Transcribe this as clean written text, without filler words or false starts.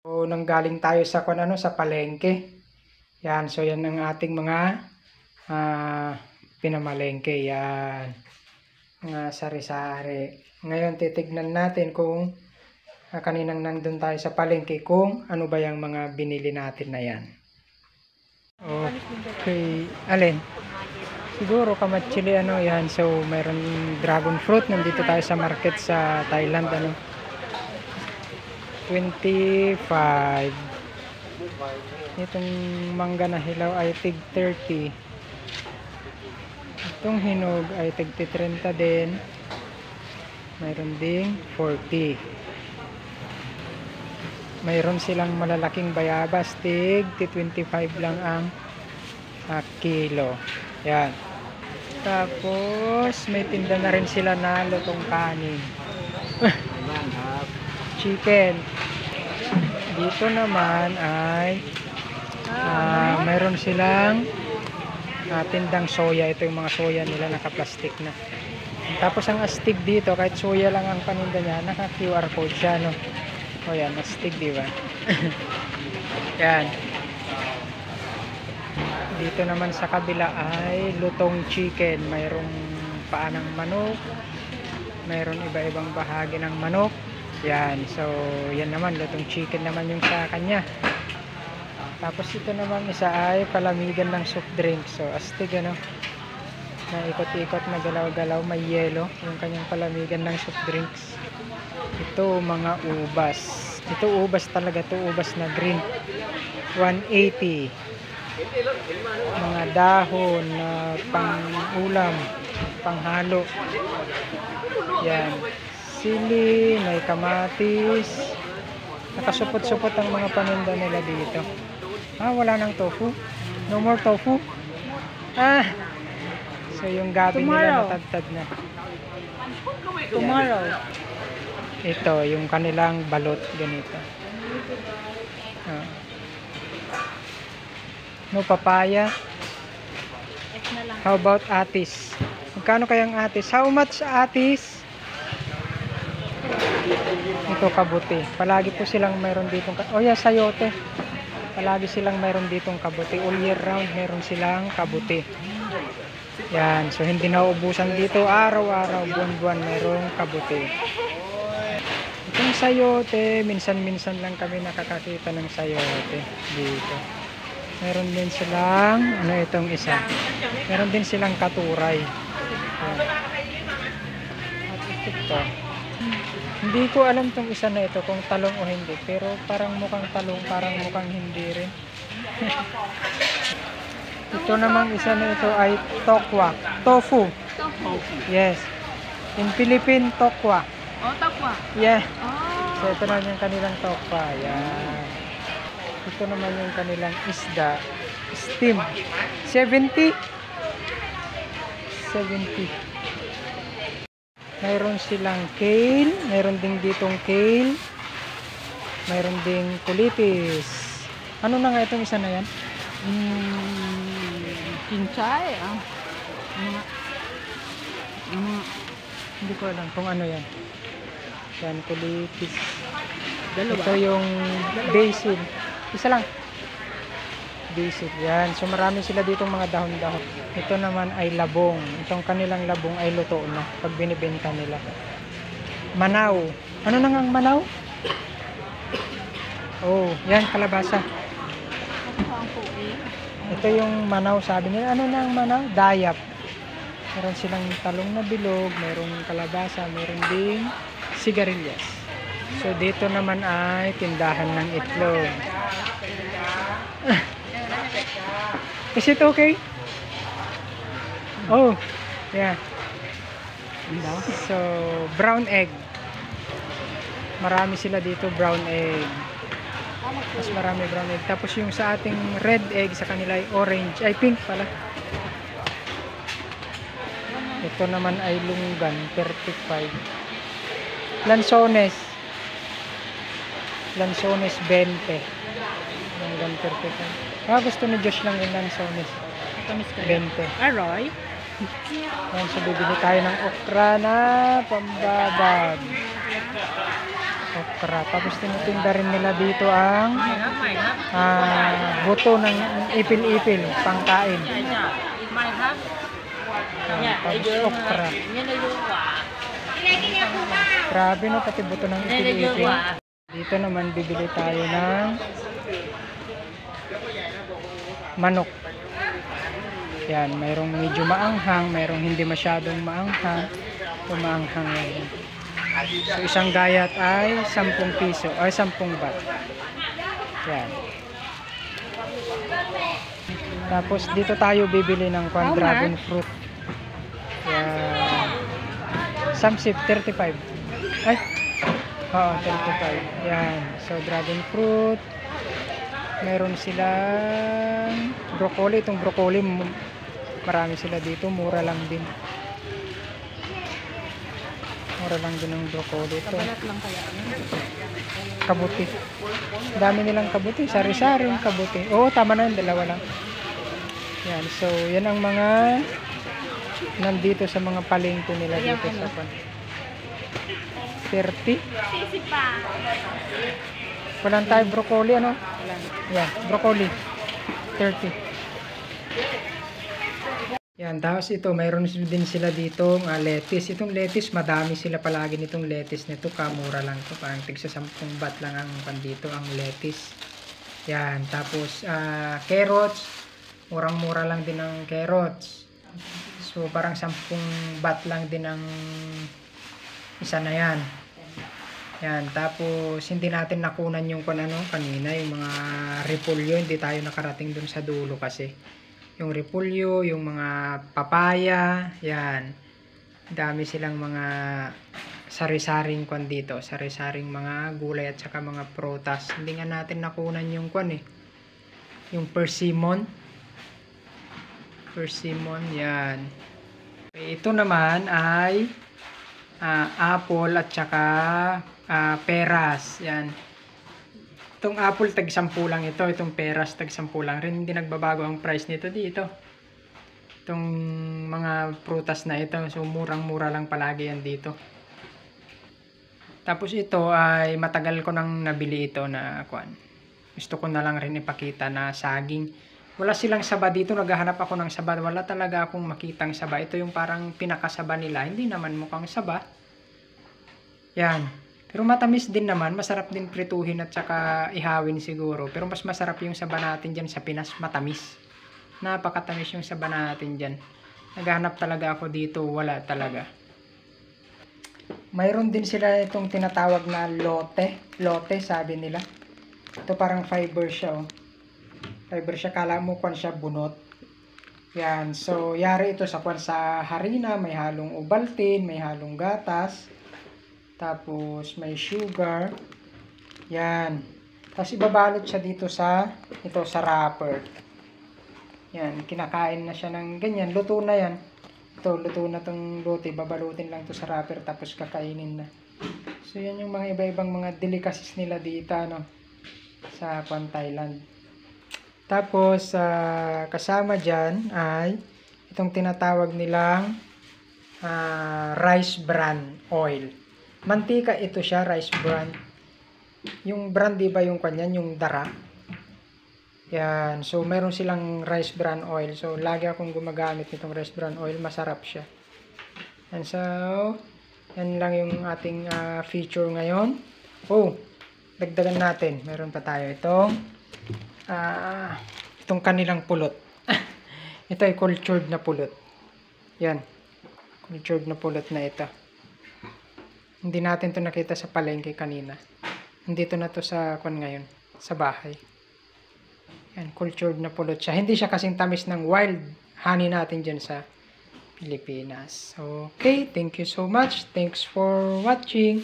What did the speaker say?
So, nanggaling tayo sa sa palengke. Yan, so yan ang ating mga pinamalengke. Yan, mga sari-sari. Ngayon titignan natin kung kaninang nandun tayo sa palengke kung ano ba yung mga binili natin na yan. Okay, alin? Siguro kamatsili yan. So mayroon dragon fruit. Nandito tayo sa market sa Thailand 25. Itong mangga na hilaw ay tig 30. Itong hinog ay tig 30 din. Mayroon ding 40. Mayroon silang malalaking bayabas, tig 25 lang ang kilo. Yan. Tapos may tinda na rin sila na lutong kanin. Chicken. Dito naman ay mayroon silang tindang soya. Ito yung mga soya nila, naka-plastic na. Tapos ang astig dito, kahit soya lang ang paninda niya, naka QR code siya, no? O yan, astig, diba? Yan. Dito naman sa kabila ay lutong chicken. Mayroong paa ng manok, mayroon iba-ibang bahagi ng manok. Yan, so yan naman, lutong chicken naman yung sa kanya. Tapos ito naman isa ay palamigan ng soft drink. So astig, na ikot-ikot na galaw-galaw, may yelo yung kanyang palamigan ng soft drinks. Ito mga ubas. Ito ubas talaga, ito ubas na green. 180. Mga dahon na pang-ulam, panghalo. Yan. Sili, may kamatis. Nakasupot-supot ang mga paninda nila dito. Wala nang tofu. No more tofu. So yung gabi nila natagtad na. Tomorrow. Ito, yung kanilang balot, ganito. No papaya. How about atis? Magkano kayang atis? How much atis? Ito kabuti. Palagi po silang mayroon ditong sayote. Palagi silang mayroon ditong kabuti. All year round mayroon silang kabuti. Yan, so hindi nauubusan dito. Araw-araw, buwan-buwan mayroong kabuti. Itong sayote, minsan-minsan lang kami nakakakita ng sayote dito. Meron din silang itong isa. Meron din silang katuray. Yan. At ito. Hindi ko alam tong isa na ito kung talong o hindi, pero parang mukhang talong, parang mukhang hindi rin. Ito namang isa na ito ay tokwa, tofu. Yes. In Philippine, tokwa. Tokwa. Yeah. So ito naman yung kanilang tokwa. Yan. Ito naman yung kanilang isda, steam. 70. Mayroon silang kale, mayroon ding ditong kale, mayroon ding kulitis. Ano na nga itong isa na yan? Kinchay. Hindi ko alam kung ano yan. Yan, kulitis. Dalawa. Ito yung basil. Isa lang. Basil. Yan. So marami sila ditong mga dahon-dahon. Ito naman ay labong. Itong kanilang labong ay luto na pag binibenta nila. Manaw. Ano na nga ang manaw? Yan, kalabasa. Ito yung manaw, sabi nila. Ano na ang manaw? Dayap. Meron silang talong na bilog, merong kalabasa, meron ding sigarilyas. So dito naman ay tindahan ng itlog. Is it okay? Yeah. So, brown egg. Marami sila dito, brown egg. Mas marami brown egg. Tapos yung sa ating red egg, sa kanila ay orange. Ay, pink pala. Ito naman ay lunggan, 35. Lansones. Lansones, 20. Lunggan, 35. Gusto ni Josh lang yung lansones. 20. Aroy. Yan, so bibili tayo ng okra na pambabag. okra. Tapos tinitinda rin nila dito ang buto ng ipil-ipil, pangkain. Tapos okra. Grabe no, pati buto ng ipil-ipil. Dito naman bibili tayo ng manok. Yan, mayroong medyo maanghang, mayroong hindi masyadong maanghang. Maanghang yan. So isang gayat ay 10 piso ay 10 baht. Yan. Tapos dito tayo bibili ng dragon fruit. Yan. Samsip 35. Ay. Oo, 35. Yan. So dragon fruit. Meron silang broccoli. Itong broccoli marami sila dito, mura lang din. Mura lang din ang broccoli ito. Kabuti. Dami nilang kabuti. Sari-saring kabuti. Oo, tama na yun. Dalawa lang. Yan. So, yan ang mga nandito sa mga palengke nila dito sa 30. Walang tayo broccoli, ano? Yan, broccoli. 30. Yan, tapos ito, mayroon din sila dito lettuce. Itong lettuce, madami sila palagi nitong lettuce nito. Kamura lang to. Parang tigsa 10 baht lang ang pandito ang lettuce. Yan, tapos carrots. Murang-mura lang din ang carrots. So, parang 10 baht lang din ang isa na yan. Yan, tapos hindi natin nakunan yung kanina, yung mga repolyo. Hindi tayo nakarating dun sa dulo kasi. Yung repolyo, yung mga papaya, yan. Dami silang mga sari-saring dito. Sari-saring mga gulay at saka mga prutas. Hindi nga natin nakunan yung yung persimmon. Persimmon, yan. Ito naman ay apple at saka peras. Yan. Itong apple tag 10 lang ito. Itong peras tag 10 lang rin. Hindi nagbabago ang price nito dito. Itong mga prutas na ito. So murang-mura lang palagi yan dito. Tapos ito ay matagal ko nang nabili ito na gusto ko na lang rin ipakita na saging. Wala silang saba dito. Naghahanap ako ng saba. Wala talaga akong makitang saba. Ito yung parang pinakasaba nila. Hindi naman mukhang saba. Yan. Pero matamis din naman, masarap din prituhin at saka ihawin siguro. Pero mas masarap yung saba natin dyan sa Pinas, matamis. Napakatamis yung saba natin dyan. Naghanap talaga ako dito, wala talaga. Mayroon din sila itong tinatawag na lote. Lote, sabi nila. Ito parang fiber siya, oh. Fiber siya, kala mo siya bunot. Yan, so yari ito sa harina, may halong Ovaltine, may halong gatas. Tapos may sugar. Yan. Tapos ibabalot siya dito sa wrapper. Yan, kinakain na siya ng ganyan. Luto na yan. Ito, luto na tong lote. Babalutin lang to sa wrapper tapos kakainin na. So yan yung mga iba-ibang mga delicacies nila dito sa Thailand. Tapos kasama dyan ay itong tinatawag nilang rice bran oil. Mantika ito siya, rice bran. Yung bran, di ba yung yung dara? Yan. So, meron silang rice bran oil. So, lagi akong gumagamit nitong rice bran oil. Masarap siya. And so, yan lang yung ating feature ngayon. Oh, dagdagan natin. Meron pa tayo itong kanilang pulot. Ito ay cultured na pulot. Yan. Cultured na pulot na ito. Hindi natin to nakita sa palengke kanina. Nandito na to sa ngayon, sa bahay. Yan, cultured na pulot siya. Hindi siya kasing tamis ng wild honey natin dyan sa Pilipinas. Okay, thank you so much. Thanks for watching.